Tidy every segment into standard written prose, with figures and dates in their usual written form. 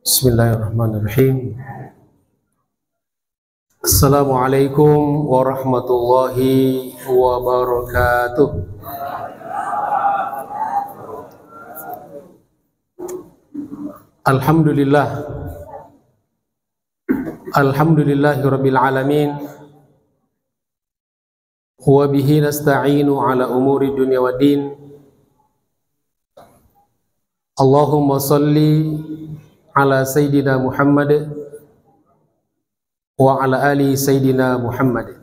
Bismillahirrahmanirrahim. Assalamualaikum warahmatullahi wabarakatuh. Alhamdulillah. Alhamdulillahirabbil alamin. Wa bihi nasta'inu ala umuri dunya waddin. Allahumma salli ala Sayyidina Muhammad wa ala ali Sayyidina Muhammad.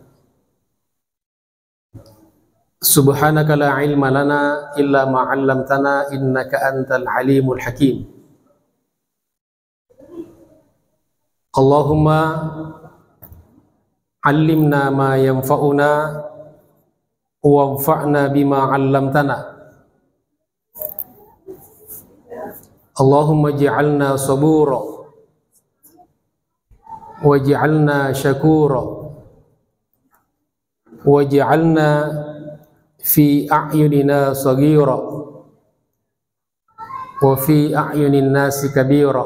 Subhanaka la ilma lana illa ma 'allamtana innaka antal alimul hakim. Allahumma 'allimna ma yanfa'una wanfa'na bima 'allamtana. Allahumma ij'alna sabura waj'alna syakura waj'alna fi a'yunina saghira wa fi a'yunin nasi kabira.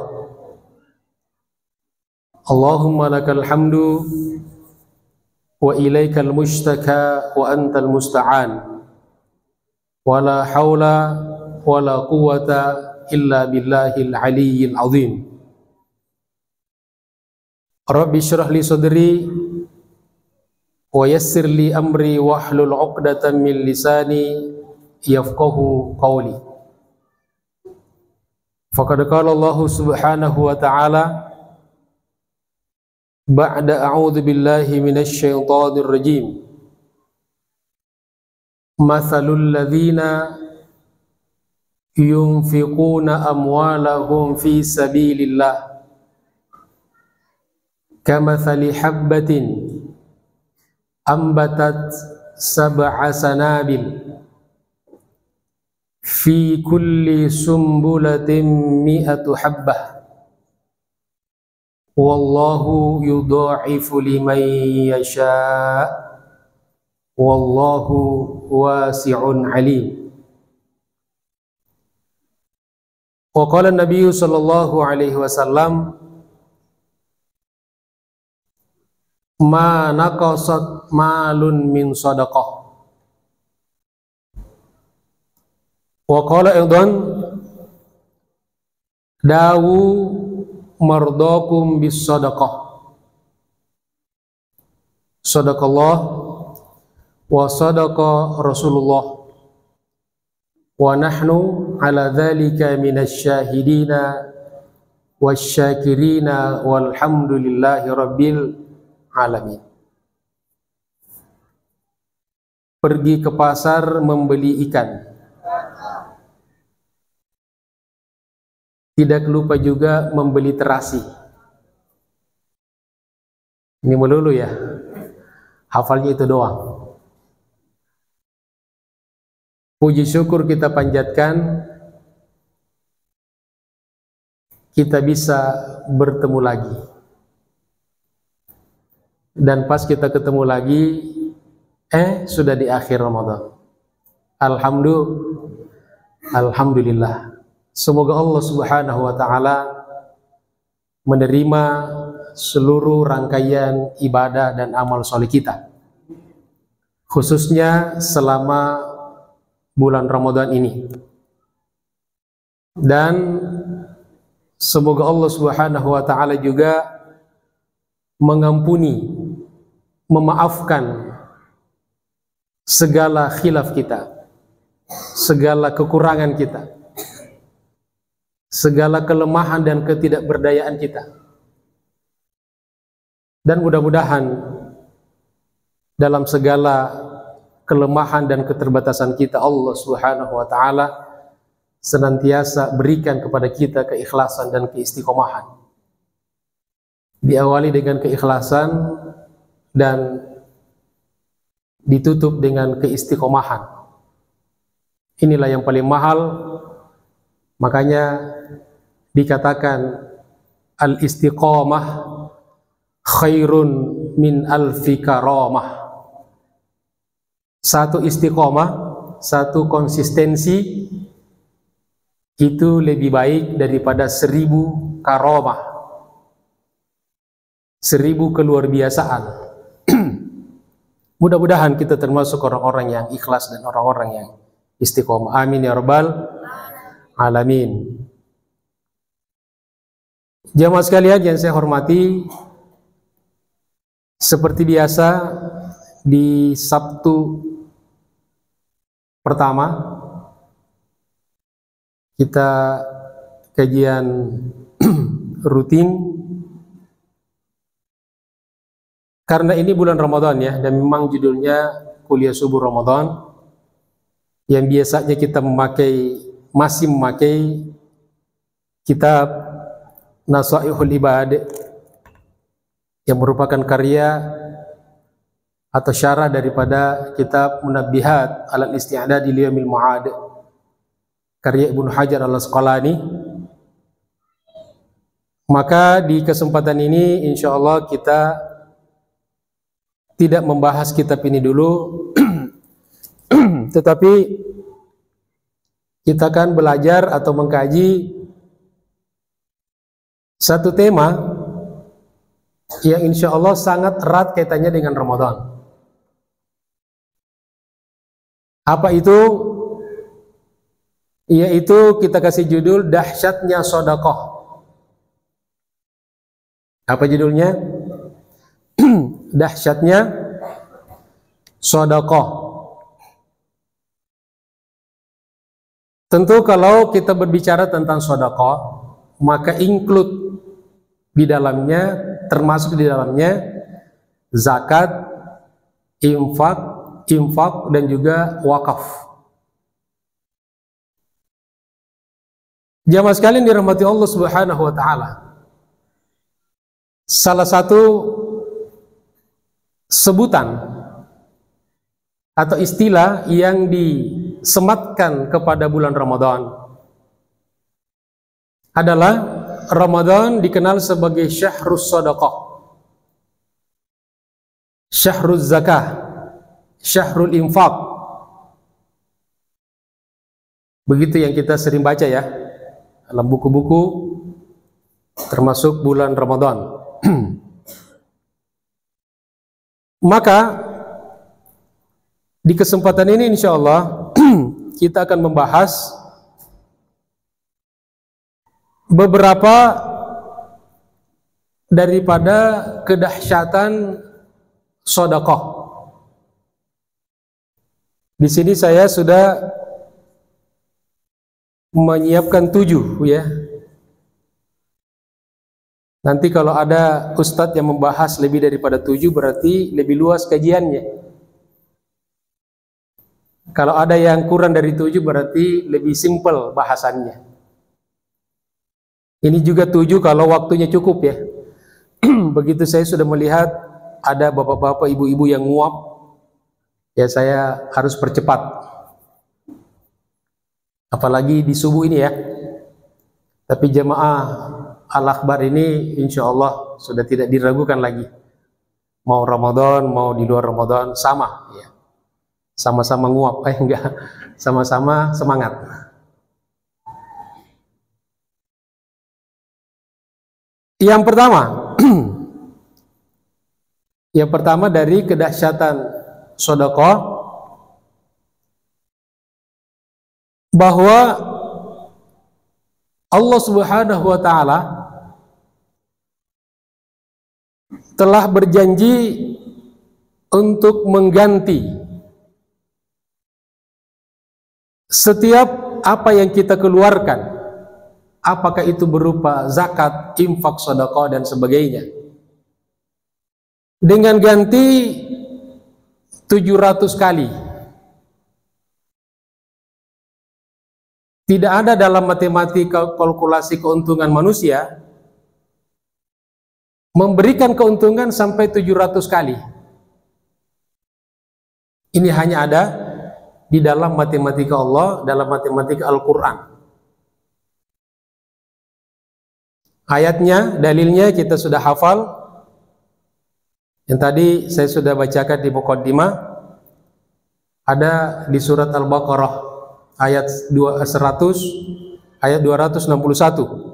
Allahumma lakal hamdu wa ilaikal mushtaka wa antal musta'an wa la hawla wa la quwwata illa billahil aliyyil azim. Rabbi syrah li sadri wa yassir li amri wahlul 'uqdatam min lisani yafqahu qawli. Faqad qala Allah subhanahu wa ta'ala ba'da a'udzu billahi minasy syaithanir rajim. Mathalul ladzina yunfiquna amwalahum fi sabilillah kamathali habbatin ambatat sab'a sanabil fi kulli sumbulatin mi'atu habbah wallahu yudha'ifu liman yasha' wallahu wasi'un alim. Wa qala Nabi sallallahu alaihi wasallam ma naqasat malun min sadaqah. Wa qala aidan dawu mardakum bis sadaqah. Sadaqallah wa sadaqa Rasulullah wa nahnu ala dzalika minasy syahidina wasyakirina walhamdulillahi rabbil alamin. Pergi ke pasar membeli ikan, tidak lupa juga membeli terasi. Ini melulu ya, hafalnya itu doang. Puji syukur kita panjatkan, kita bisa bertemu lagi. Dan pas kita ketemu lagi, sudah di akhir Ramadan. Alhamdulillah. Semoga Allah subhanahu wa ta'ala menerima seluruh rangkaian ibadah dan amal soleh kita, khususnya selama bulan Ramadan ini. Dan semoga Allah subhanahu wa ta'ala juga mengampuni, memaafkan segala khilaf kita, segala kekurangan kita, segala kelemahan dan ketidakberdayaan kita. Dan mudah-mudahan dalam segala kelemahan dan keterbatasan kita, Allah subhanahu wa ta'ala senantiasa berikan kepada kita keikhlasan dan keistiqomahan. Diawali dengan keikhlasan dan ditutup dengan keistiqomahan. Inilah yang paling mahal. Makanya dikatakan al-istiqamah khairun min alfi karamah. Satu istiqomah, satu konsistensi itu lebih baik daripada 1000 karomah, 1000 keluar biasaan. Mudah-mudahan kita termasuk orang-orang yang ikhlas dan orang-orang yang istiqomah. Amin ya rabbal alamin. Jamaah sekalian yang saya hormati, seperti biasa di Sabtu pertama kita kajian rutin. Karena ini bulan Ramadan ya, dan memang judulnya kuliah subuh Ramadan, yang biasanya kita masih memakai kitab Nasaihul Ibad yang merupakan karya atau syarah daripada kitab Munabbihat alal Isti'dad li Yaumil Ma'ad karya Ibnu Hajar al-Asqalani. Maka di kesempatan ini insyaallah kita tidak membahas kitab ini dulu, tetapi kita akan belajar atau mengkaji satu tema yang insya Allah sangat erat kaitannya dengan Ramadan. Apa itu? Yaitu kita kasih judul dahsyatnya sedekah. Apa judulnya? Dahsyatnya sedekah. Tentu kalau kita berbicara tentang sedekah, maka include di dalamnya, termasuk di dalamnya zakat, infak dan juga wakaf. Jamaah sekalian dirahmati Allah Subhanahu wa taala. Salah satu sebutan atau istilah yang disematkan kepada bulan Ramadan adalah Ramadan dikenal sebagai syahrus sedekah, syahruz zakah, syahrul infaq. Begitu yang kita sering baca ya dalam buku-buku termasuk bulan Ramadan. Maka di kesempatan ini insya Allah kita akan membahas beberapa daripada kedahsyatan sedekah. Di sini saya sudah menyiapkan 7 ya. Nanti kalau ada ustadz yang membahas lebih daripada 7 berarti lebih luas kajiannya. Kalau ada yang kurang dari 7 berarti lebih simpel bahasannya. Ini juga 7 kalau waktunya cukup ya. Begitu saya sudah melihat ada bapak-bapak, ibu-ibu yang nguap, ya saya harus percepat. Apalagi di subuh ini ya. Tapi jemaah Al-Akbar ini insya Allah sudah tidak diragukan lagi. Mau Ramadan, mau di luar Ramadan, sama ya. Sama-sama nguap, enggak, sama-sama semangat. Yang pertama dari kedahsyatan sedekah, bahwa Allah Subhanahu wa taala telah berjanji untuk mengganti setiap apa yang kita keluarkan, apakah itu berupa zakat, infak, sedekah dan sebagainya, dengan ganti 700 kali. Tidak ada dalam matematika kalkulasi keuntungan manusia memberikan keuntungan sampai 700 kali. Ini hanya ada di dalam matematika Allah, dalam matematika Al-Quran. Ayatnya, dalilnya kita sudah hafal. Yang tadi saya sudah bacakan di muqaddimah. Ada di surat Al-Baqarah ayat 100 ayat 261.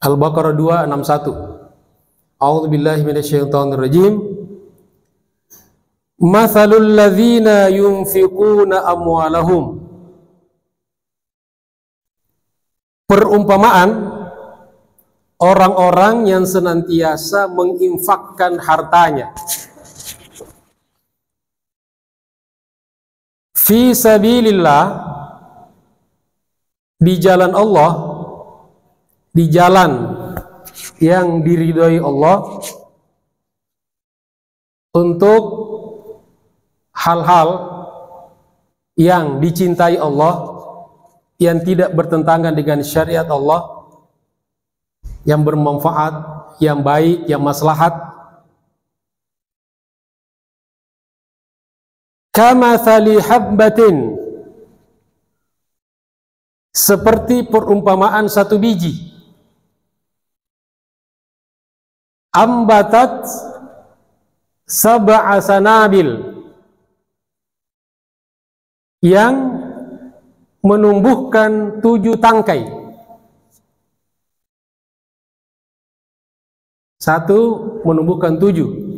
Al-Baqarah 261. A'udzubillahi minasyaitonirrajim. Mathalul ladzina yunfiquna amwalahum. Perumpamaan orang-orang yang senantiasa menginfakkan hartanya fi sabilillah, di jalan Allah, di jalan yang diridhoi Allah, untuk hal-hal yang dicintai Allah, yang tidak bertentangan dengan syariat Allah, yang bermanfaat, yang baik, yang maslahat. Kamathali habbatin, seperti perumpamaan satu biji, ambatat sab'a sanabil, yang menumbuhkan 7 tangkai. Satu menumbuhkan 7.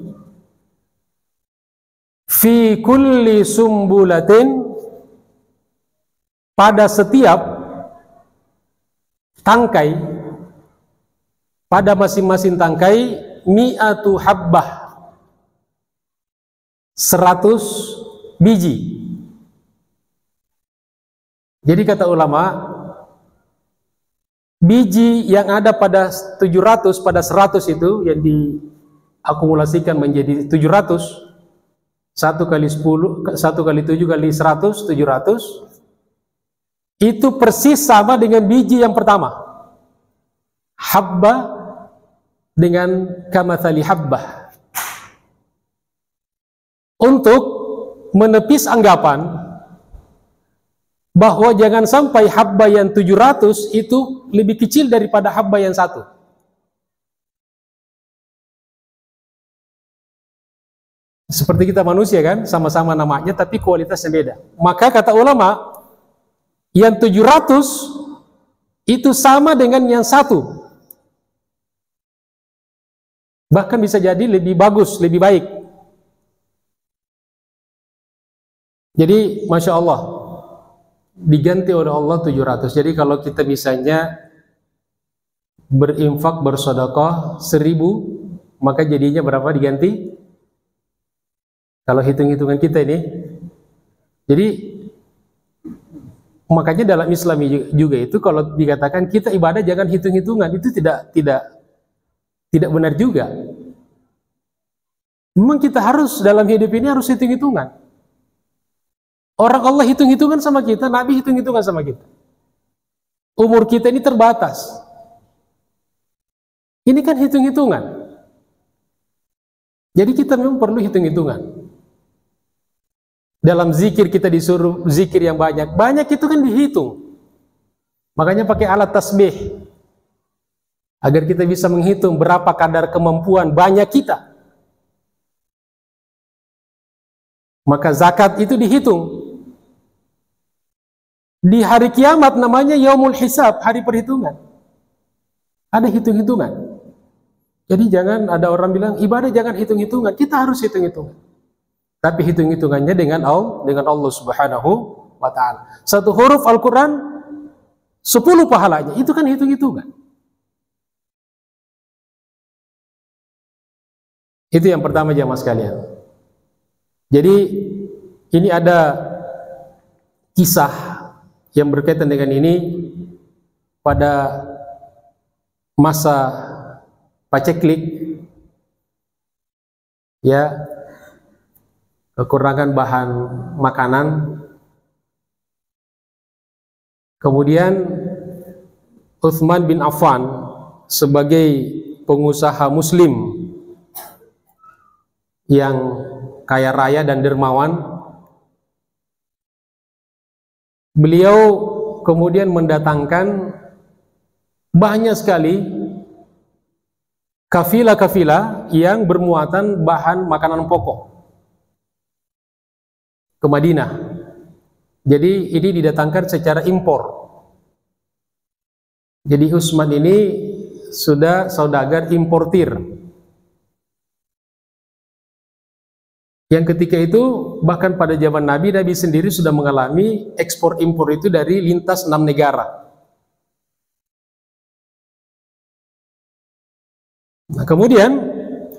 Fi kulli sumbulatin, pada setiap tangkai, pada masing-masing tangkai, mi'atu habbah, 100 biji. Jadi kata ulama, biji yang ada pada 700, pada 100 itu yang diakumulasikan menjadi 700, 1 kali 10, 1 kali 7 kali 100, 700, itu persis sama dengan biji yang pertama. Habba dengan kamathali habbah. Untuk menepis anggapan bahwa jangan sampai habba yang 700 itu lebih kecil daripada habba yang 1. Seperti kita manusia kan, sama-sama namanya tapi kualitasnya beda. Maka kata ulama, yang 700 itu sama dengan yang 1. Bahkan bisa jadi lebih bagus, lebih baik. Jadi Masya Allah, diganti oleh Allah 700. Jadi kalau kita misalnya berinfak, bersedekah 1000, maka jadinya berapa diganti? Kalau hitung-hitungan kita ini. Jadi makanya dalam Islam juga itu kalau dikatakan kita ibadah jangan hitung-hitungan, itu tidak benar juga. Memang kita harus dalam hidup ini harus hitung-hitungan. Orang Allah hitung-hitungan sama kita, Nabi hitung-hitungan sama kita. Umur kita ini terbatas. Ini kan hitung-hitungan. Jadi kita memang perlu hitung-hitungan. Dalam zikir kita disuruh zikir yang banyak. Banyak itu kan dihitung. Makanya pakai alat tasbih. Agar kita bisa menghitung berapa kadar kemampuan banyak kita. Maka zakat itu dihitung. Di hari kiamat namanya yaumul hisab, hari perhitungan. Ada hitung-hitungan. Jadi jangan ada orang bilang ibadah jangan hitung-hitungan. Kita harus hitung-hitungan. Tapi hitung-hitungannya dengan Allah Subhanahu wa ta'ala. Satu huruf Al-Quran 10 pahalanya. Itu kan hitung-hitungan. Itu yang pertama jamaah sekalian. Jadi ini ada kisah yang berkaitan dengan ini pada masa paceklik, ya, kekurangan bahan makanan. Kemudian Utsman bin Affan sebagai pengusaha muslim yang kaya raya dan dermawan, beliau kemudian mendatangkan banyak sekali kafilah-kafilah yang bermuatan bahan makanan pokok ke Madinah. Jadi ini didatangkan secara impor. Jadi Utsman ini sudah saudagar importir. Yang ketika itu bahkan pada zaman Nabi sendiri sudah mengalami ekspor impor itu dari lintas 6 negara. Nah, kemudian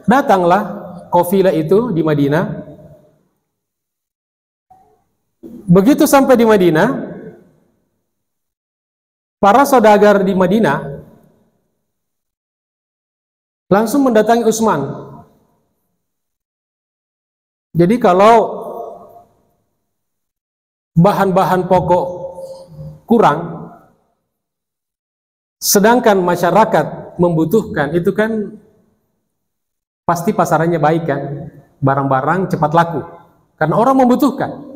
datanglah kafilah itu di Madinah. Begitu sampai di Madinah, para saudagar di Madinah langsung mendatangi Utsman. Jadi kalau bahan-bahan pokok kurang, sedangkan masyarakat membutuhkan, itu kan pasti pasarannya baik kan, barang-barang cepat laku, karena orang membutuhkan.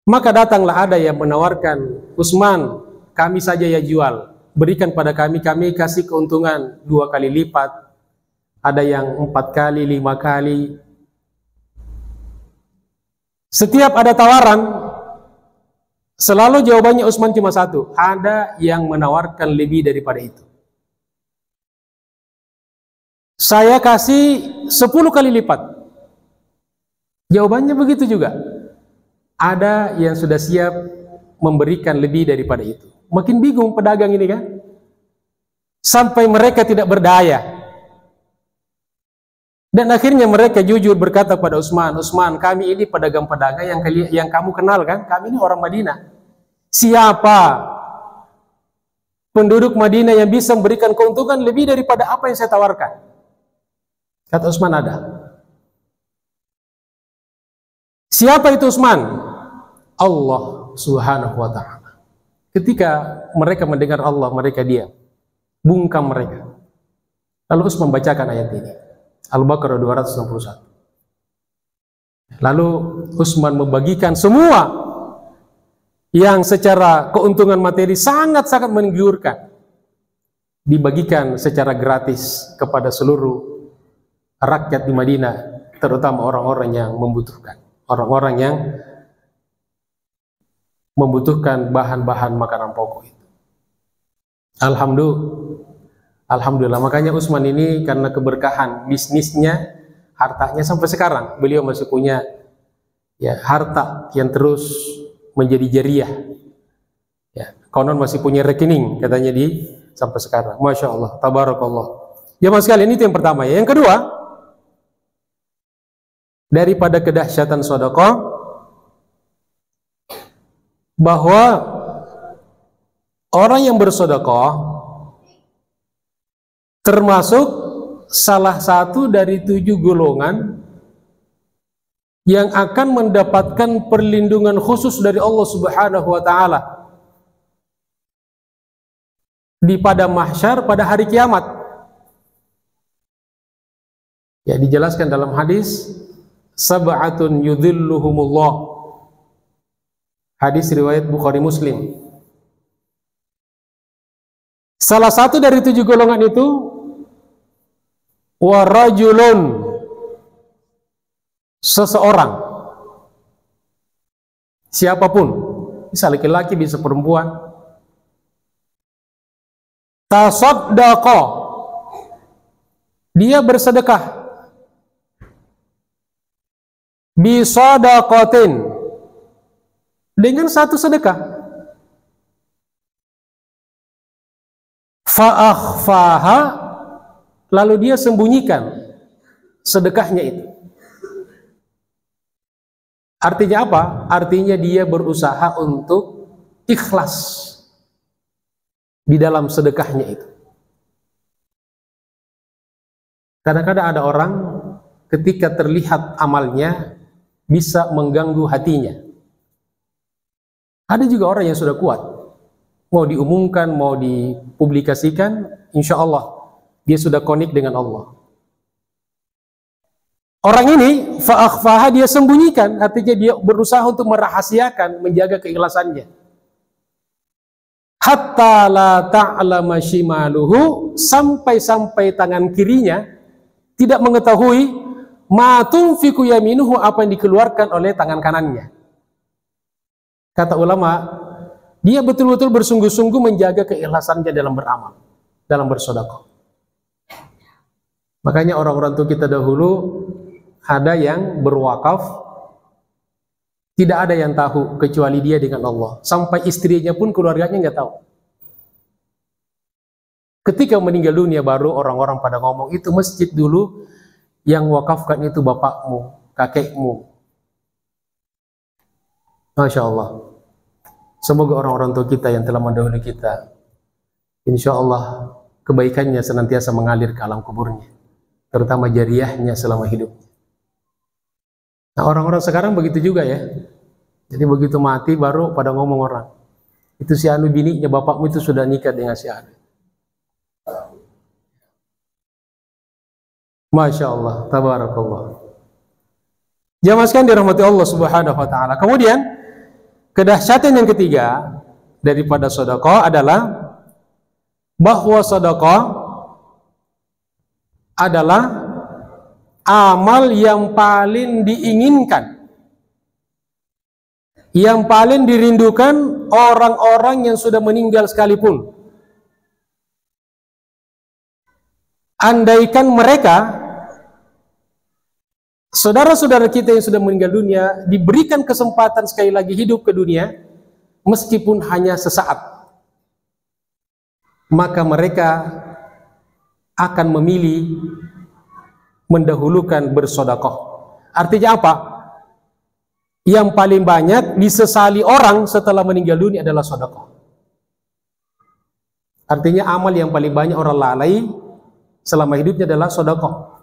Maka datanglah ada yang menawarkan, Utsman, kami saja ya jual, berikan pada kami, kami kasih keuntungan 2 kali lipat, ada yang 4 kali, 5 kali. Setiap ada tawaran, selalu jawabannya Utsman cuma satu, ada yang menawarkan lebih daripada itu. Saya kasih 10 kali lipat. Jawabannya begitu juga. Ada yang sudah siap memberikan lebih daripada itu. Makin bingung pedagang ini kan. Sampai mereka tidak berdaya. Dan akhirnya mereka jujur berkata pada Utsman, Utsman, kami ini pedagang-pedagang yang kamu kenal kan? Kami ini orang Madinah. Siapa penduduk Madinah yang bisa memberikan keuntungan lebih daripada apa yang saya tawarkan? Kata Utsman, ada. Siapa itu Utsman? Allah Subhanahu wa ta'ala. Ketika mereka mendengar Allah, mereka diam, bungkam mereka. Lalu Utsman membacakan ayat ini, Al-Baqarah 261. Lalu Utsman membagikan semua yang secara keuntungan materi sangat-sangat menggiurkan, dibagikan secara gratis kepada seluruh rakyat di Madinah, terutama orang-orang yang membutuhkan, orang-orang yang membutuhkan bahan-bahan makanan pokok itu. Alhamdulillah. Makanya Utsman ini karena keberkahan bisnisnya, hartanya sampai sekarang beliau masih punya ya harta yang terus menjadi jariah. Ya, konon masih punya rekening katanya sampai sekarang. Masya Allah, tabarakallah. Ya mas sekalian, itu yang pertama ya. Yang kedua, daripada kedahsyatan sedekah, bahwa orang yang bersedekah termasuk salah satu dari 7 golongan yang akan mendapatkan perlindungan khusus dari Allah Subhanahu wa ta'ala di padang mahsyar pada hari kiamat. Ya, dijelaskan dalam hadis, sab'atun yudhilluhumullah, hadis riwayat Bukhari Muslim. Salah satu dari 7 golongan itu, warajulun, seseorang, siapapun, bisa laki-laki, bisa perempuan, tasaddaqa, dia bersedekah, bisadaqatin, dengan satu sedekah, fa'akhfaha, lalu dia sembunyikan sedekahnya itu. Artinya apa? Artinya dia berusaha untuk ikhlas di dalam sedekahnya itu. Kadang-kadang ada orang ketika terlihat amalnya bisa mengganggu hatinya. Ada juga orang yang sudah kuat, mau diumumkan, mau dipublikasikan, insya Allah dia sudah konik dengan Allah. Orang ini fa'akhfaha, dia sembunyikan, artinya dia berusaha untuk merahasiakan, menjaga keikhlasannya. Hatta la ta'lama shimaluhu, sampai-sampai tangan kirinya tidak mengetahui ma tunfiqu yaminuhu, apa yang dikeluarkan oleh tangan kanannya. Kata ulama, dia betul-betul bersungguh-sungguh menjaga keikhlasannya dalam beramal, dalam bersedekah. Makanya orang-orang tua kita dahulu ada yang berwakaf, tidak ada yang tahu kecuali dia dengan Allah. Sampai istrinya pun, keluarganya nggak tahu. Ketika meninggal dunia baru orang-orang pada ngomong, itu masjid dulu yang wakafkan itu bapakmu, kakekmu. Masya Allah. Semoga orang-orang tua kita yang telah mendahului kita, insya Allah kebaikannya senantiasa mengalir ke alam kuburnya, terutama jariahnya selama hidup. Nah, orang-orang sekarang begitu juga ya. Jadi begitu mati baru pada ngomong orang, itu si anu bininya, bapakmu itu sudah nikah dengan si anu. Masya Allah, tabarakallah. Jamaah sekalian dirahmati Allah Subhanahu wa taala. Kemudian kedahsyatan yang ketiga daripada sedekah adalah bahwa sedekah adalah amal yang paling diinginkan, yang paling dirindukan orang-orang yang sudah meninggal sekalipun. Andaikan mereka, saudara-saudara kita yang sudah meninggal dunia, diberikan kesempatan sekali lagi hidup ke dunia, meskipun hanya sesaat, maka mereka akan memilih mendahulukan bersedekah. Artinya apa? Yang paling banyak disesali orang setelah meninggal dunia adalah sedekah. Artinya amal yang paling banyak orang lalai selama hidupnya adalah sedekah.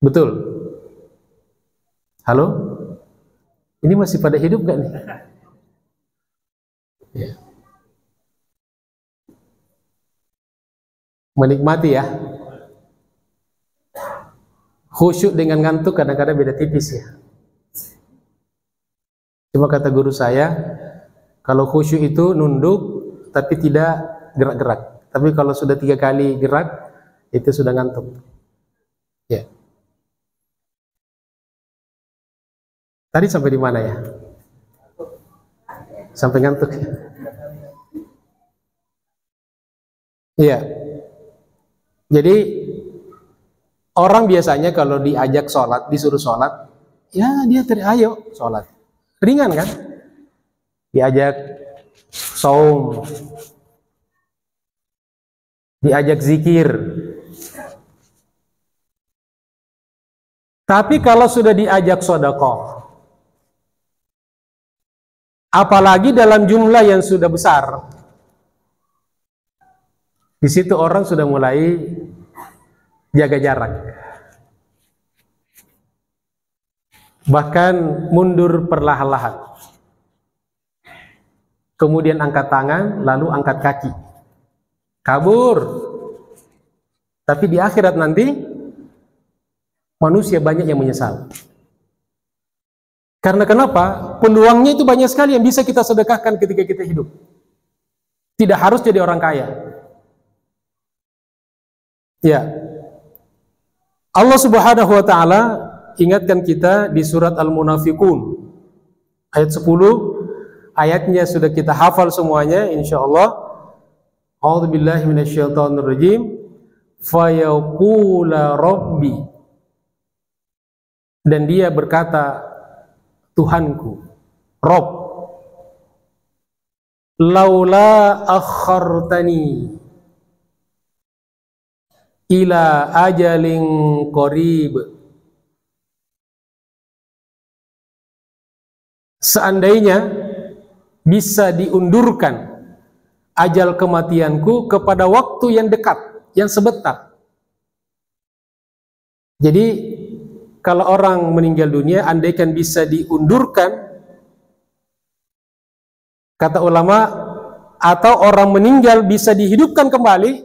Betul? Halo? Ini masih pada hidup gak nih? Ya. Menikmati ya. Khusyuk dengan ngantuk kadang-kadang beda tipis ya. Cuma kata guru saya, kalau khusyuk itu nunduk tapi tidak gerak-gerak. Tapi kalau sudah 3 kali gerak, itu sudah ngantuk. Ya. Tadi sampai di mana ya? Sampai ngantuk. Iya. Jadi orang biasanya kalau diajak sholat, disuruh sholat, ya dia ayo sholat. Ringan kan? Diajak saum, diajak zikir. Tapi kalau sudah diajak sedekah, apalagi dalam jumlah yang sudah besar, di situ orang sudah mulai jaga jarak, bahkan mundur perlahan-lahan, kemudian angkat tangan, lalu angkat kaki, kabur. Tapi di akhirat nanti manusia banyak yang menyesal. Karena kenapa? Peluangnya itu banyak sekali yang bisa kita sedekahkan ketika kita hidup. Tidak harus jadi orang kaya. Ya. Allah Subhanahu wa taala ingatkan kita di surat Al-Munafiqun ayat 10. Ayatnya sudah kita hafal semuanya insyaallah. A'udzubillahi minasyaitonirrajim. Fayaqula rabbi, dan dia berkata, Tuhanku, Rob, laula akhartani ila ajalin qarib, seandainya bisa diundurkan ajal kematianku kepada waktu yang dekat, yang sebentar. Jadi kalau orang meninggal dunia, andaikan bisa diundurkan, kata ulama, atau orang meninggal bisa dihidupkan kembali,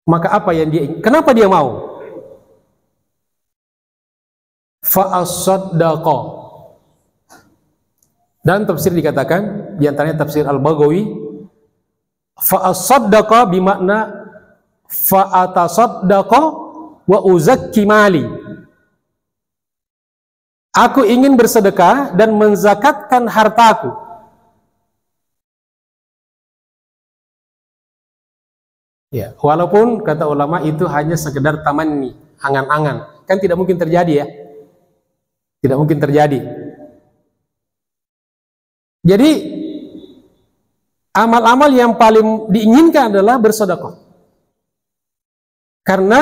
maka apa yang dia, kenapa dia mau? Fa'as-saddaqa. Dan tafsir dikatakan, diantaranya tafsir Al-Baghawi, fa'as-saddaqa bimakna fa'atasaddaqa wa uzakki mali. Aku ingin bersedekah dan menzakatkan hartaku. Ya, walaupun kata ulama itu hanya sekedar tamanni, angan-angan, kan tidak mungkin terjadi ya. Tidak mungkin terjadi. Jadi amal-amal yang paling diinginkan adalah bersedekah. Karena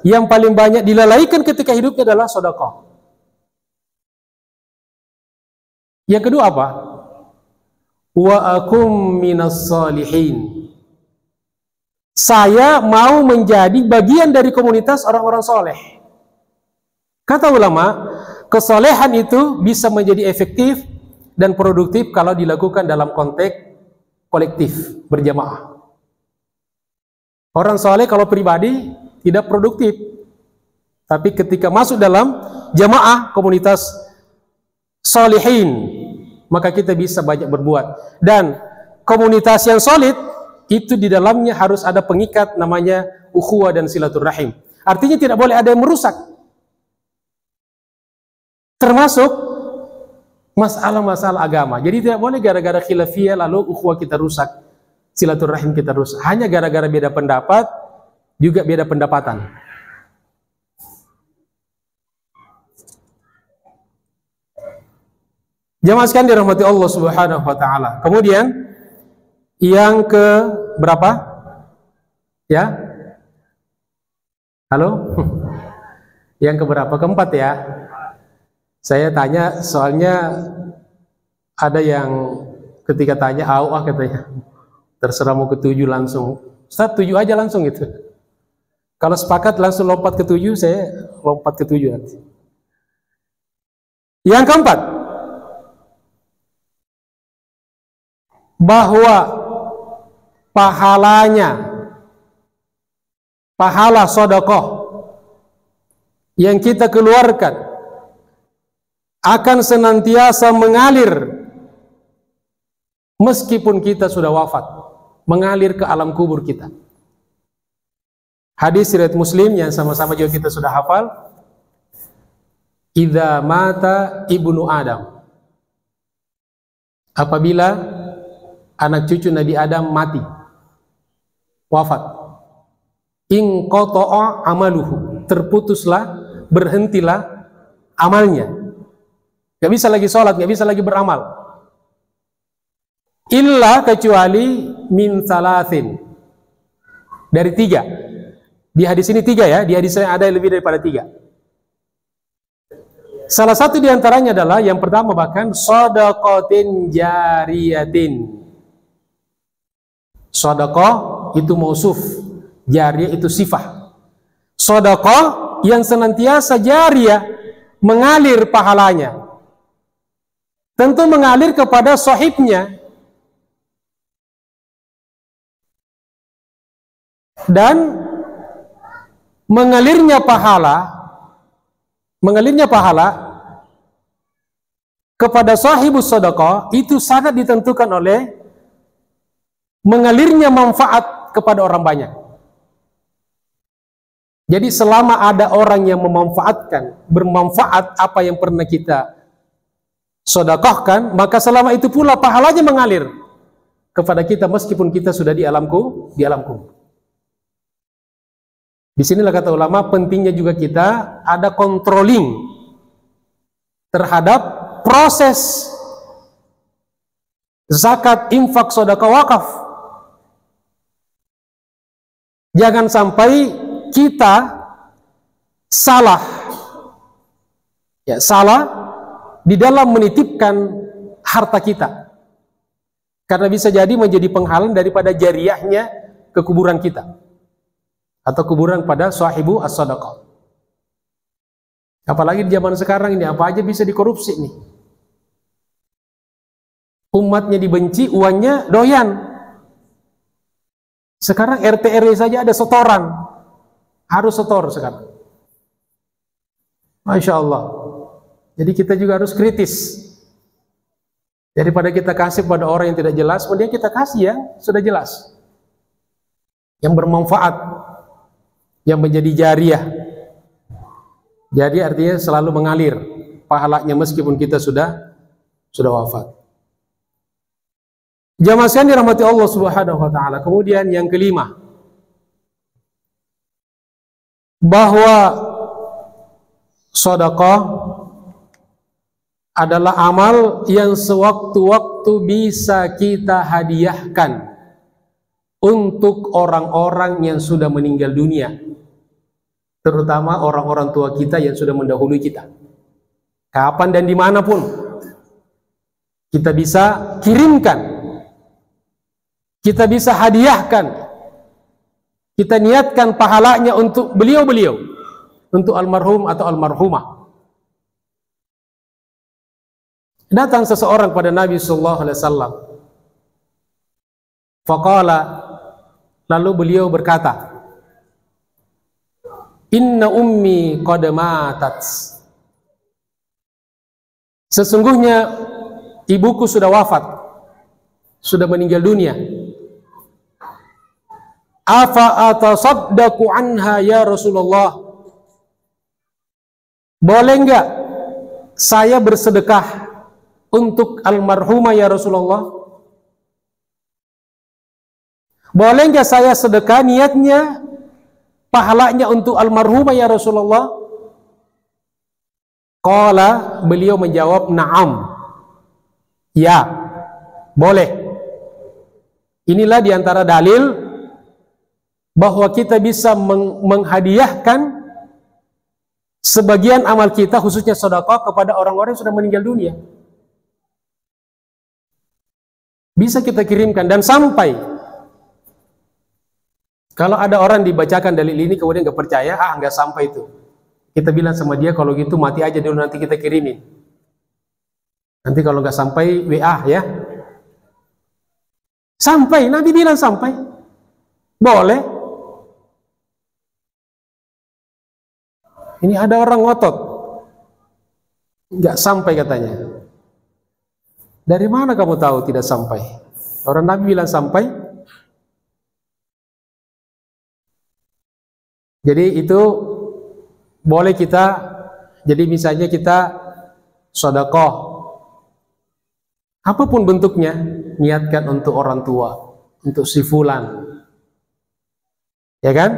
yang paling banyak dilalaikan ketika hidupnya adalah sedekah. Yang kedua apa? Wa akum minas salihin. Saya mau menjadi bagian dari komunitas orang-orang soleh. Kata ulama, kesolehan itu bisa menjadi efektif dan produktif kalau dilakukan dalam konteks kolektif, berjamaah. Orang soleh kalau pribadi tidak produktif, tapi ketika masuk dalam jamaah komunitas solehin, maka kita bisa banyak berbuat. Dan komunitas yang solid itu di dalamnya harus ada pengikat namanya ukhuwah dan silaturahim. Artinya tidak boleh ada yang merusak. Termasuk masalah-masalah agama. Jadi tidak boleh gara-gara khilafiyah lalu ukhuwah kita rusak, silaturahim kita rusak. Hanya gara-gara beda pendapat, juga beda pendapatan. Jamaah sekalian dirahmati Allah Subhanahu wa taala. Kemudian yang ke berapa? Ya? Halo? Yang ke berapa? Keempat ya? Saya tanya soalnya ada yang ketika tanya katanya. Terserah mau ke 7 langsung. Ustaz 7 aja langsung gitu. Kalau sepakat langsung lompat ke 7, saya lompat ke 7 nanti. Yang keempat, bahwa pahala sedekah yang kita keluarkan akan senantiasa mengalir meskipun kita sudah wafat, mengalir ke alam kubur kita. Hadis riwayat Muslim yang sama-sama juga kita sudah hafal. Idza mata ibnu Adam, apabila anak cucu Nabi Adam mati, wafat, in qata'a amaluhu, terputuslah, berhentilah amalnya, gak bisa lagi sholat, gak bisa lagi beramal, illa kecuali min salathin, dari 3. Di hadis ini 3 ya, di hadis yang ada lebih daripada 3. Salah satu diantaranya adalah yang pertama bahkan shadaqatin jariyatin. Sedekah itu mausuf, jariyah itu sifah. Sedekah yang senantiasa jariyah, mengalir pahalanya. Tentu mengalir kepada sahibnya. Dan mengalirnya pahala kepada sahibus sedekah itu sangat ditentukan oleh mengalirnya manfaat kepada orang banyak. Jadi selama ada orang yang bermanfaat apa yang pernah kita sedekahkan, maka selama itu pula pahalanya mengalir kepada kita meskipun kita sudah di alam kubur. Di sinilah kata ulama pentingnya juga kita ada controlling terhadap proses zakat, infak, sedekah, wakaf. Jangan sampai kita salah di dalam menitipkan harta kita, karena bisa jadi menjadi penghalang daripada jariyahnya ke kuburan kita atau kuburan pada sahibu as-sadaqah. Apalagi di zaman sekarang ini apa aja bisa dikorupsi nih. Umatnya dibenci, uangnya doyan. Sekarang RT RW saja ada setoran, harus setor sekarang. Masya Allah. Jadi kita juga harus kritis. Daripada kita kasih pada orang yang tidak jelas, kemudian kita kasih yang sudah jelas, yang bermanfaat, yang menjadi jariyah. Jadi artinya selalu mengalir. pahalanya meskipun kita sudah wafat. Jamaah sekalian dirahmati Allah Subhanahu wa taala. Kemudian yang kelima, bahwa sedekah adalah amal yang sewaktu-waktu bisa kita hadiahkan untuk orang-orang yang sudah meninggal dunia, terutama orang-orang tua kita yang sudah mendahului kita. Kapan dan dimanapun kita bisa kirimkan, kita bisa hadiahkan, kita niatkan pahalanya untuk beliau-beliau, untuk almarhum atau almarhumah. Datang seseorang pada Nabi sallallahu alaihi wasallam. Faqala, lalu beliau berkata, "Inna ummi qad matat." Sesungguhnya ibuku sudah wafat, sudah meninggal dunia. Afa atasaddaqu anha ya Rasulullah? Boleh enggak saya bersedekah untuk almarhumah ya Rasulullah? Boleh enggak saya sedekah niatnya pahalanya untuk almarhumah ya Rasulullah? Qala, beliau menjawab, na'am. Ya, boleh. Inilah diantara dalil bahwa kita bisa menghadiahkan sebagian amal kita, khususnya sedekah, kepada orang-orang yang sudah meninggal dunia. Bisa kita kirimkan dan sampai. Kalau ada orang dibacakan dalil ini kemudian nggak percaya, nggak sampai itu. Kita bilang sama dia, kalau gitu mati aja dulu, nanti kita kirimin. Nanti kalau nggak sampai WA ya. Sampai, Nabi bilang sampai. Boleh. Ini ada orang ngotot, nggak sampai katanya. Dari mana kamu tahu tidak sampai? Orang Nabi bilang sampai. Jadi itu boleh kita, jadi misalnya kita sedekah, apapun bentuknya, niatkan untuk orang tua, untuk si fulan, ya kan?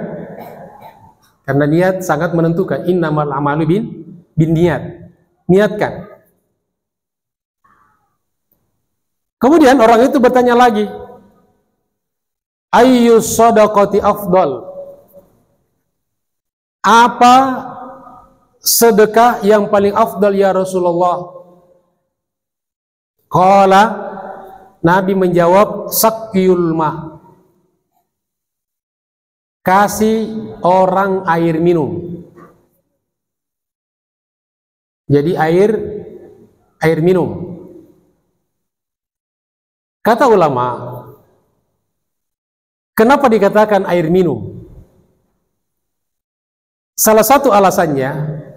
Karena niat sangat menentukan. Innamal a'malu bin niat. Niatkan. Kemudian orang itu bertanya lagi, ayyus shadaqati afdal? Apa sedekah yang paling afdal ya Rasulullah? Qala, Nabi menjawab, sakyul ma. Kasih orang air minum. Jadi air minum. Kata ulama, kenapa dikatakan air minum? Salah satu alasannya,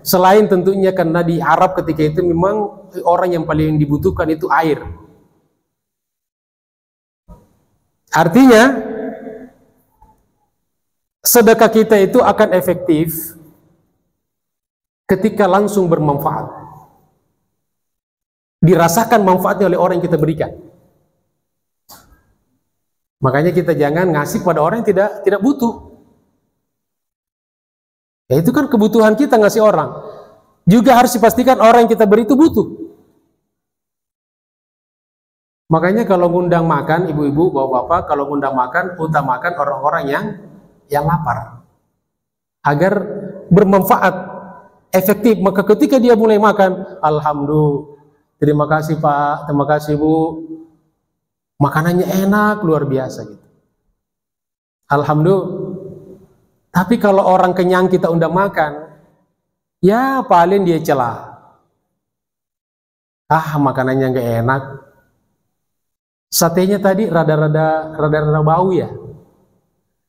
selain tentunya karena di Arab ketika itu memang orang yang paling dibutuhkan itu air. Artinya, sedekah kita itu akan efektif ketika langsung bermanfaat. Dirasakan manfaatnya oleh orang yang kita berikan. Makanya kita jangan ngasih pada orang yang tidak butuh. Ya itu kan kebutuhan kita ngasih orang. Juga harus dipastikan orang yang kita beri itu butuh. Makanya kalau ngundang makan, ibu-ibu, bapak-bapak, kalau ngundang makan, utamakan orang-orang yang lapar. Agar bermanfaat, efektif. Maka ketika dia mulai makan, alhamdulillah, terima kasih Pak, terima kasih Bu. Makanannya enak, luar biasa gitu. Alhamdulillah. Tapi kalau orang kenyang kita undang makan, ya paling dia celah. Makanannya nggak enak. Satenya tadi rada-rada bau ya.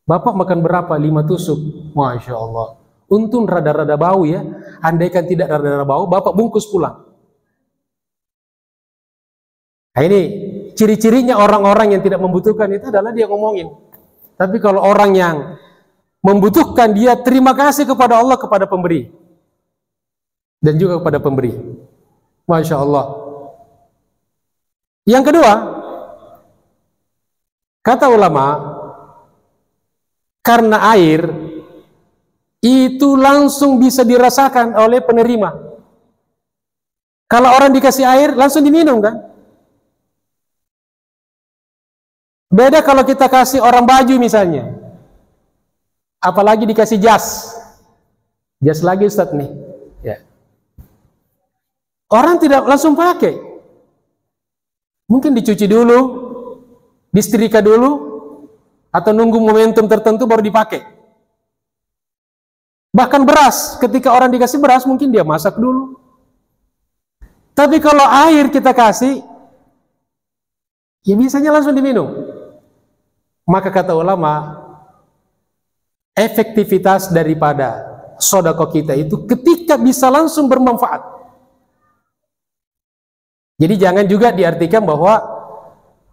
Bapak makan berapa? 5 tusuk. Masya Allah. Untung rada-rada bau ya. Andaikan tidak rada-rada bau, Bapak bungkus pulang. Nah ini ciri-cirinya orang-orang yang tidak membutuhkan itu adalah dia ngomongin. Tapi kalau orang yang membutuhkan, dia terima kasih kepada Allah, kepada pemberi dan juga kepada pemberi. Masya Allah. Yang kedua, kata ulama, karena air itu langsung bisa dirasakan oleh penerima. Kalau orang dikasih air, langsung diminum kan? Beda kalau kita kasih orang baju misalnya. Apalagi dikasih jas. Jas lagi Ustadz nih. Ya. Orang tidak langsung pakai. Mungkin dicuci dulu, disetrika dulu, atau nunggu momentum tertentu baru dipakai. Bahkan beras, ketika orang dikasih beras mungkin dia masak dulu. Tapi kalau air kita kasih, ya biasanya langsung diminum. Maka kata ulama, efektivitas daripada sedekah kita itu ketika bisa langsung bermanfaat. Jadi jangan juga diartikan bahwa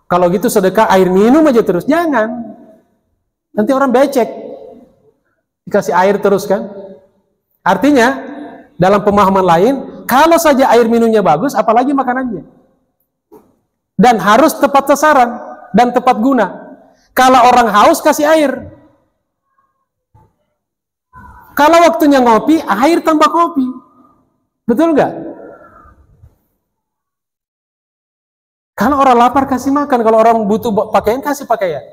kalau gitu sedekah air minum aja terus. Jangan. Nanti orang becek. Dikasih air terus kan. Artinya, dalam pemahaman lain, kalau saja air minumnya bagus, apalagi makanannya. Dan harus tepat sasaran dan tepat guna. Kalau orang haus, kasih air. Kalau waktunya ngopi, air tambah kopi. Betul nggak? Kalau orang lapar, kasih makan. Kalau orang butuh pakaian, kasih pakaian.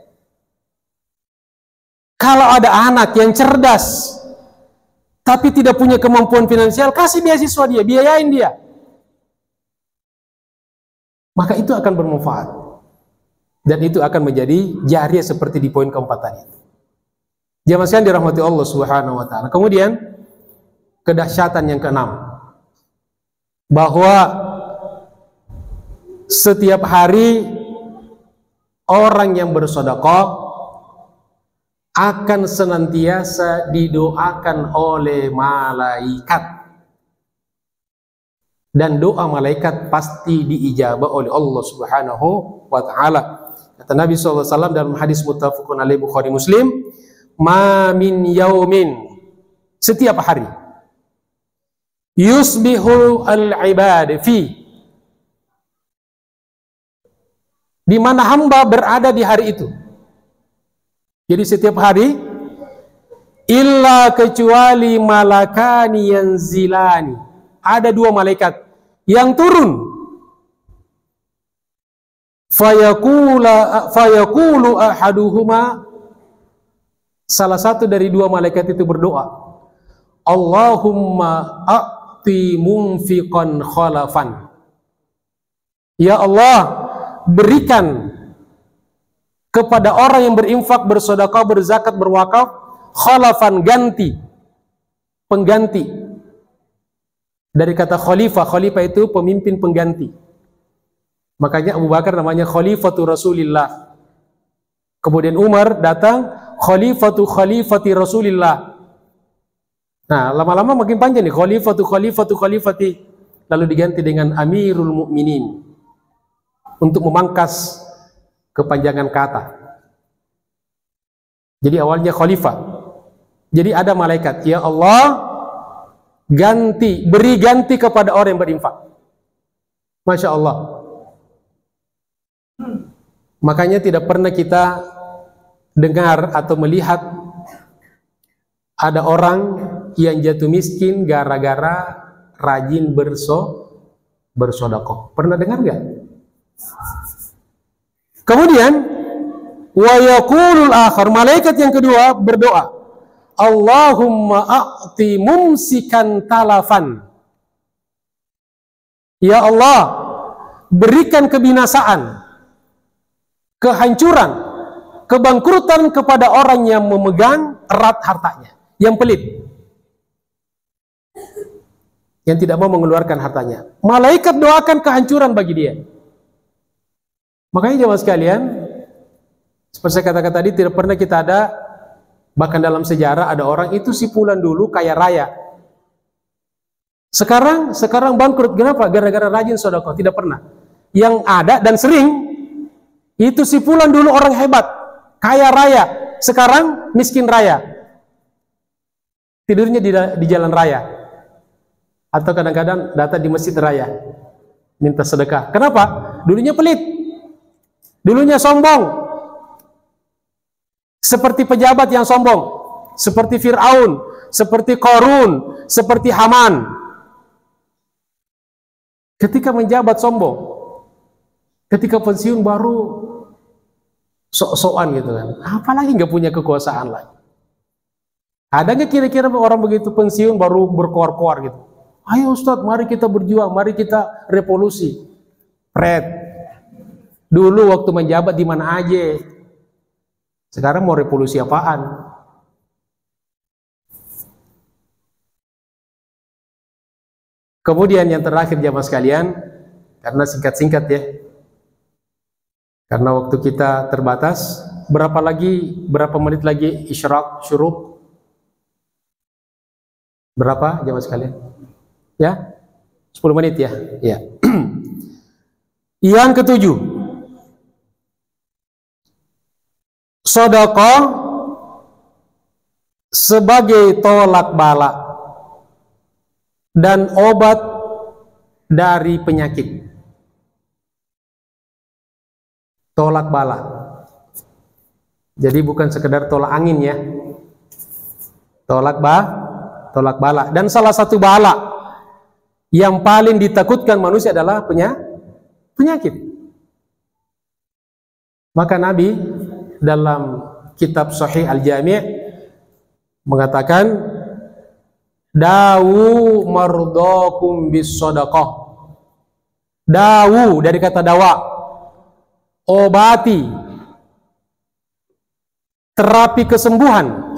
Kalau ada anak yang cerdas, tapi tidak punya kemampuan finansial, kasih beasiswa dia, biayain dia. Maka itu akan bermanfaat. Dan itu akan menjadi jariah seperti di poin keempat tadi. Jamaah sekalian dirahmati Allah Subhanahu wa taala. Kemudian kedahsyatan yang keenam, bahwa setiap hari orang yang bersedekah akan senantiasa didoakan oleh malaikat, dan doa malaikat pasti diijabah oleh Allah Subhanahu wa taala. Kata Nabi SAW dalam hadis muttafaqun alaih Bukhari Muslim, ma min yaumin, setiap hari, yusbihu al-ibad fi, di mana hamba berada di hari itu. Jadi setiap hari, illa kecuali malakani yanzilani, ada dua malaikat yang turun. Fayaqulu ahaduhuma, salah satu dari dua malaikat itu berdoa, Allahumma a'ti munfiqan khalafan. Ya Allah, berikan kepada orang yang berinfak, bersedekah, berzakat, berwakaf, khalafan, ganti, pengganti. Dari kata khalifah, khalifah itu pemimpin pengganti. Makanya Abu Bakar namanya Khalifatu Rasulillah. Kemudian Umar datang, Khalifati Rasulillah. Nah, lama-lama makin panjang nih, Khalifati. Lalu diganti dengan Amirul Mukminin untuk memangkas kepanjangan kata. Jadi awalnya khalifah. Jadi ada malaikat, ya Allah, beri ganti kepada orang yang berinfak. Masya Allah. Makanya tidak pernah kita dengar atau melihat ada orang yang jatuh miskin gara-gara rajin bersedekah. Pernah dengar nggak? Kemudian wa yaqulul akhar, malaikat yang kedua berdoa, Allahumma a'ti mumsikan talafan. Ya Allah, berikan kebinasaan, kehancuran, kebangkrutan kepada orang yang memegang erat hartanya, yang pelit, yang tidak mau mengeluarkan hartanya. Malaikat doakan kehancuran bagi dia. Makanya jemaah sekalian, seperti saya katakan tadi, tidak pernah kita ada, bahkan dalam sejarah ada orang itu si fulan dulu kaya raya, sekarang bangkrut. Kenapa? Gara-gara rajin sedekah. Tidak pernah. Yang ada dan sering itu si fulan dulu orang hebat, kaya raya, sekarang miskin raya, tidurnya di jalan raya, atau kadang-kadang datang di masjid raya. minta sedekah. Kenapa? Dulunya pelit, dulunya sombong, seperti pejabat yang sombong, seperti Fir'aun, seperti Qarun, seperti Haman. Ketika menjabat sombong, ketika pensiun baru sok-sokan gitu kan. Apalagi nggak punya kekuasaan lagi. Ada nggak kira-kira orang begitu pensiun baru berkoar-koar gitu? Ayo Ustadz, mari kita berjuang, mari kita revolusi. Pret. Dulu waktu menjabat di mana aja. Sekarang mau revolusi apaan? Kemudian yang terakhir jamaah sekalian, karena singkat-singkat ya. Karena waktu kita terbatas, berapa menit lagi isyraq syuruk? Berapa jamaah sekalian? Ya? 10 menit ya? Ya. Yang ketujuh, sedekah sebagai tolak bala dan obat dari penyakit. Tolak bala. Jadi bukan sekedar tolak angin ya. Tolak bala. Dan salah satu bala yang paling ditakutkan manusia adalah penyakit. Maka Nabi dalam kitab Sahih Al-Jami' mengatakan, dawu mardakum bis sadaqah. Dawu dari kata dawa, obati, terapi kesembuhan.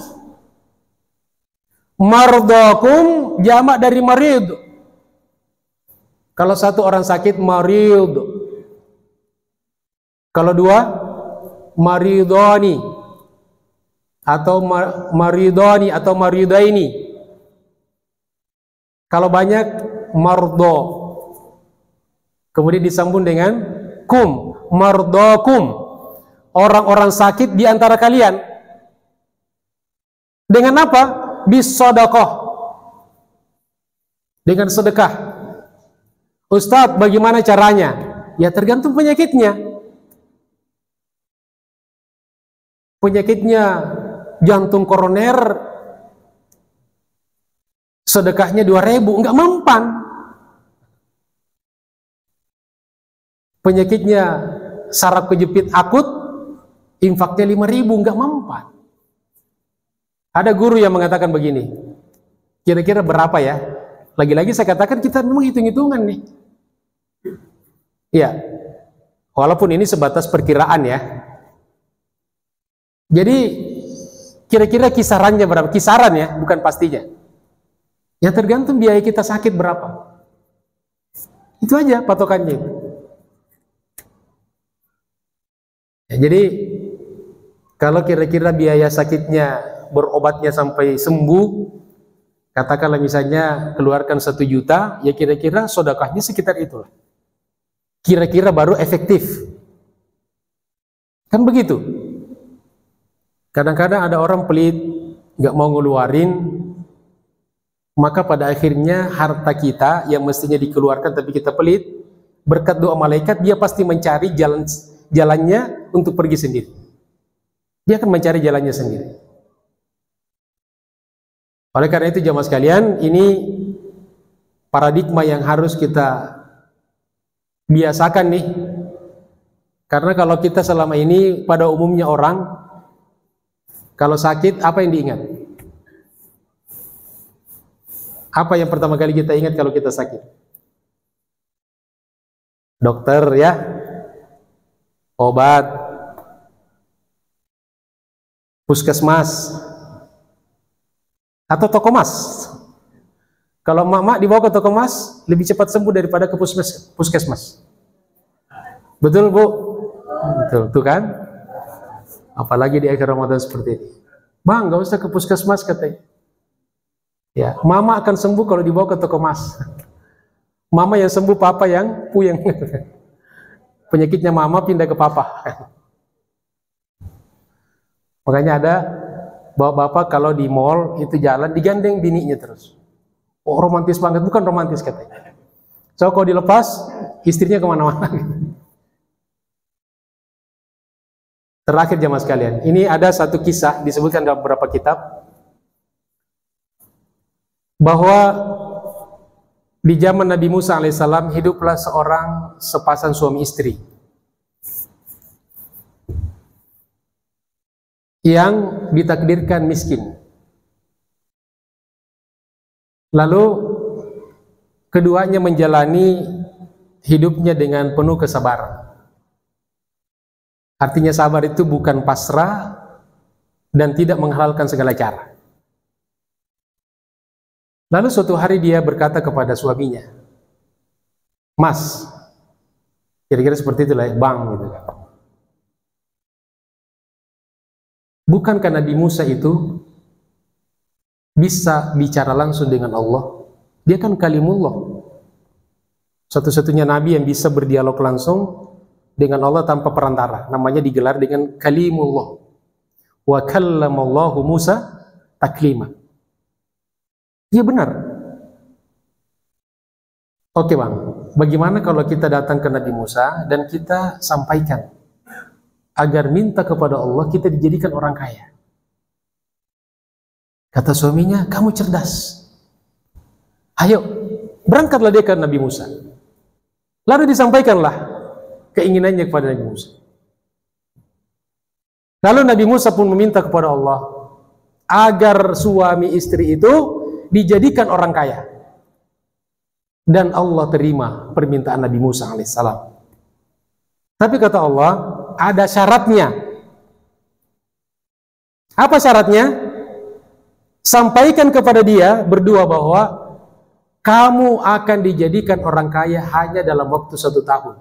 Mardakum jamak dari marid. Kalau satu orang sakit marid, kalau dua maridoni atau maridoni atau maridaini. Kalau banyak mardo, kemudian disambung dengan kum, mardokum, orang-orang sakit di antara kalian. Dengan apa? Bis sedekah, dengan sedekah. Ustadz, bagaimana caranya? Ya tergantung penyakitnya. Penyakitnya jantung koroner, sedekahnya 2.000, enggak mempan. Penyakitnya saraf kejepit akut, infaknya 5.000, enggak mempan. Ada guru yang mengatakan begini, kira-kira berapa ya? Lagi-lagi saya katakan kita memang hitung-hitungan nih. Ya, walaupun ini sebatas perkiraan ya. Jadi kira-kira kisarannya berapa? Kisaran ya, bukan pastinya. Ya tergantung biaya kita sakit berapa. Itu aja patokannya. Ya, jadi kalau kira-kira biaya sakitnya, berobatnya sampai sembuh, katakanlah misalnya keluarkan 1 juta, ya kira-kira sedekahnya sekitar itulah. Kira-kira baru efektif. Kan begitu. Kadang-kadang ada orang pelit, nggak mau ngeluarin, maka pada akhirnya harta kita yang mestinya dikeluarkan tapi kita pelit, berkat doa malaikat dia pasti mencari jalannya untuk pergi sendiri. Dia akan mencari jalannya sendiri. Oleh karena itu jamaah sekalian, ini paradigma yang harus kita biasakan nih. Karena kalau kita selama ini pada umumnya orang kalau sakit apa yang diingat? Apa yang pertama kali kita ingat kalau kita sakit? Dokter ya, obat, puskesmas, atau toko mas. Kalau mak dibawa ke toko mas lebih cepat sembuh daripada ke puskesmas. Betul Bu? Betul, tuh kan? Apalagi di akhir Ramadan seperti ini. Bang, gak usah ke puskesmas katanya. Ya, mama akan sembuh kalau dibawa ke toko mas. Mama yang sembuh, papa yang puyeng. Penyakitnya mama pindah ke papa. Makanya ada bapak-bapak kalau di mall itu jalan digandeng bininya terus. Oh romantis banget, bukan romantis katanya. So kalau dilepas, istrinya kemana-mana. Terakhir jamaah sekalian, ini ada satu kisah disebutkan dalam beberapa kitab bahwa di zaman Nabi Musa alaihissalam hiduplah sepasang suami istri yang ditakdirkan miskin. Lalu keduanya menjalani hidupnya dengan penuh kesabaran. Artinya sabar itu bukan pasrah dan tidak menghalalkan segala cara. Lalu suatu hari dia berkata kepada suaminya, "Mas," kira-kira seperti itulah, "Bang," gitu. Bukankah Nabi Musa itu bisa bicara langsung dengan Allah? Dia kan kalimullah. Satu-satunya nabi yang bisa berdialog langsung dengan Allah tanpa perantara. Namanya digelar dengan kalimullah. Wa kallamallahu Musa taklima. Iya benar. Oke bang, bagaimana kalau kita datang ke Nabi Musa dan kita sampaikan agar minta kepada Allah kita dijadikan orang kaya? Kata suaminya, kamu cerdas. Ayo, berangkatlah dia ke Nabi Musa. Lalu disampaikanlah keinginannya kepada Nabi Musa. Lalu Nabi Musa pun meminta kepada Allah agar suami istri itu dijadikan orang kaya. Dan Allah terima permintaan Nabi Musa alaihissalam. Tapi kata Allah, ada syaratnya. Apa syaratnya? Sampaikan kepada dia berdua bahwa kamu akan dijadikan orang kaya hanya dalam waktu 1 tahun.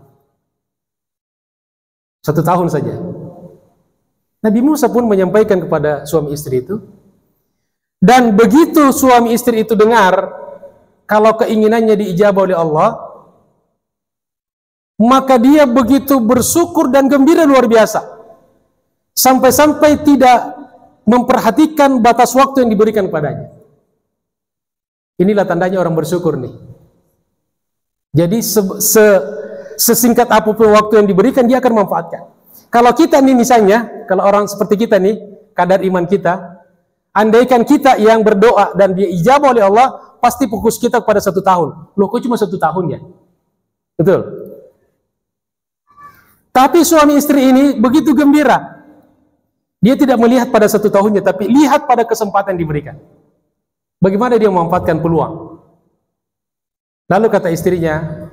1 tahun saja. Nabi Musa pun menyampaikan kepada suami istri itu. Dan begitu suami istri itu dengar kalau keinginannya diijabah oleh Allah, maka dia begitu bersyukur dan gembira luar biasa. Sampai-sampai tidak memperhatikan batas waktu yang diberikan padanya. Inilah tandanya orang bersyukur nih. Jadi sesingkat apapun waktu yang diberikan, dia akan manfaatkan. Kalau kita nih misalnya, kalau orang seperti kita nih, kadar iman kita, andaikan kita yang berdoa dan dia ijabah oleh Allah, pasti fokus kita kepada 1 tahun. Loh kok cuma 1 tahun ya? Betul. Tapi suami istri ini begitu gembira. Dia tidak melihat pada 1 tahunnya, tapi lihat pada kesempatan yang diberikan. Bagaimana dia memanfaatkan peluang. Lalu kata istrinya,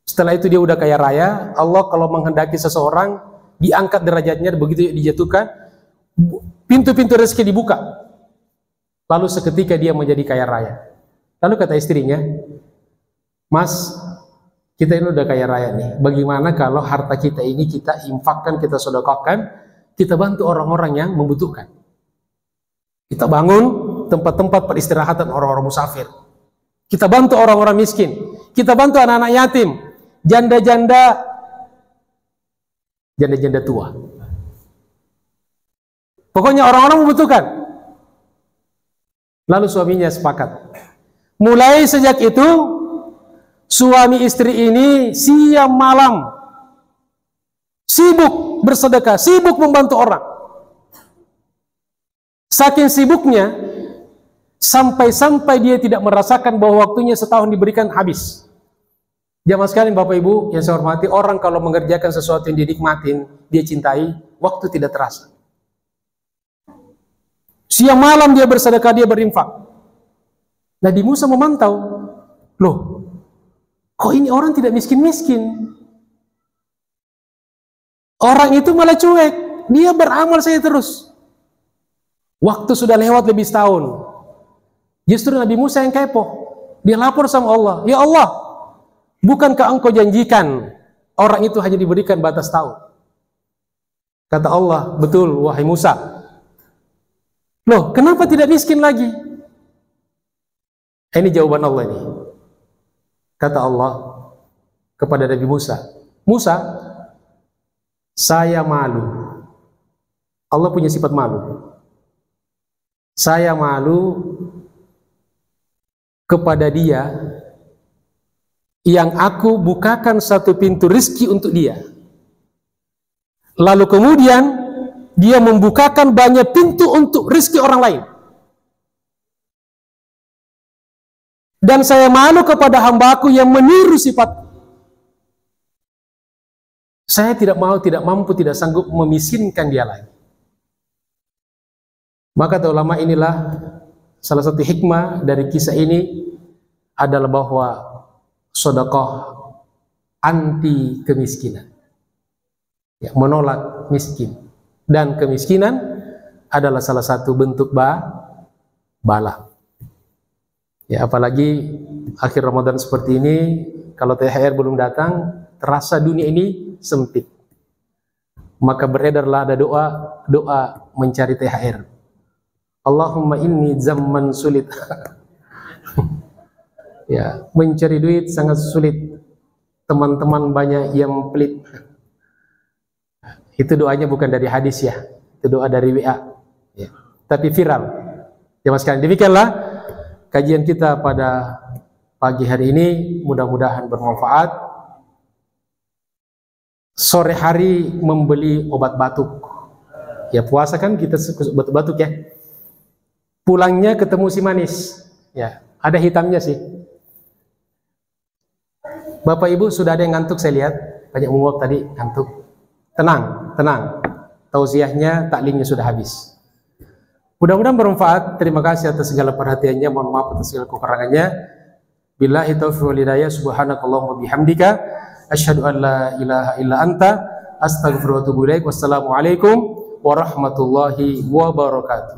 setelah itu dia udah kaya raya, Allah kalau menghendaki seseorang, diangkat derajatnya, begitu dijatuhkan, pintu-pintu rezeki dibuka. Lalu seketika dia menjadi kaya raya. Lalu kata istrinya, Mas, kita ini udah kaya raya nih, bagaimana kalau harta kita ini kita infakkan, kita sedekahkan, kita bantu orang-orang yang membutuhkan. Kita bangun tempat-tempat peristirahatan orang-orang musafir. Kita bantu orang-orang miskin. Kita bantu anak-anak yatim, janda-janda tua. Pokoknya orang-orang membutuhkan. Lalu suaminya sepakat. Mulai sejak itu, suami istri ini siang malam sibuk bersedekah, sibuk membantu orang. Saking sibuknya, sampai-sampai dia tidak merasakan bahwa waktunya setahun diberikan habis. Jamaah sekalian Bapak Ibu yang saya hormati, orang kalau mengerjakan sesuatu yang dinikmatin, dia cintai, waktu tidak terasa. Siang malam dia bersedekah, dia berinfak. Nabi Musa memantau, loh, kok ini orang tidak miskin-miskin? Orang itu malah cuek, dia beramal saja terus. Waktu sudah lewat lebih setahun. Justru Nabi Musa yang kepo. Dia lapor sama Allah, ya Allah, bukankah engkau janjikan orang itu hanya diberikan batas tahun? Kata Allah, betul wahai Musa. Loh, kenapa tidak miskin lagi? Ini jawaban Allah ini. Kata Allah kepada Nabi Musa, Musa, saya malu. Allah punya sifat malu. Saya malu kepada dia yang aku bukakan satu pintu rizki untuk dia. Lalu kemudian dia membukakan banyak pintu untuk rizki orang lain. Dan saya malu kepada hambaku yang meniru sifat. Saya tidak mau, tidak mampu, tidak sanggup memiskinkan dia lagi. Maka ulama inilah salah satu hikmah dari kisah ini adalah bahwa sedekah anti kemiskinan, ya, menolak miskin, dan kemiskinan adalah salah satu bentuk bala. Ya, apalagi akhir Ramadan seperti ini, kalau THR belum datang, terasa dunia ini sempit. Maka beredarlah ada doa mencari THR. Allahumma inni zaman sulit. Ya, mencari duit sangat sulit. Teman-teman banyak yang pelit. Itu doanya bukan dari hadis ya, itu doa dari WA. Ya. Tapi viral. Jemaah sekalian, demikianlah kajian kita pada pagi hari ini. Mudah-mudahan bermanfaat. Sore hari membeli obat batuk. Ya, puasa kan kita batuk-batuk ya. Pulangnya ketemu si manis. Ya, ada hitamnya sih. Bapak Ibu sudah ada yang ngantuk saya lihat. Banyak menguap tadi, ngantuk. Tenang, tenang. Tausiahnya, taklimnya sudah habis. Mudah-mudahan bermanfaat. Terima kasih atas segala perhatiannya. Mohon maaf atas segala kekurangannya. Billahi taufiq wal hidayah. Subhanakallahumma bihamdika asyhadu an la ilaha illa anta astaghfiruka wa atubu ilaik. Wassalamualaikum warahmatullahi wabarakatuh.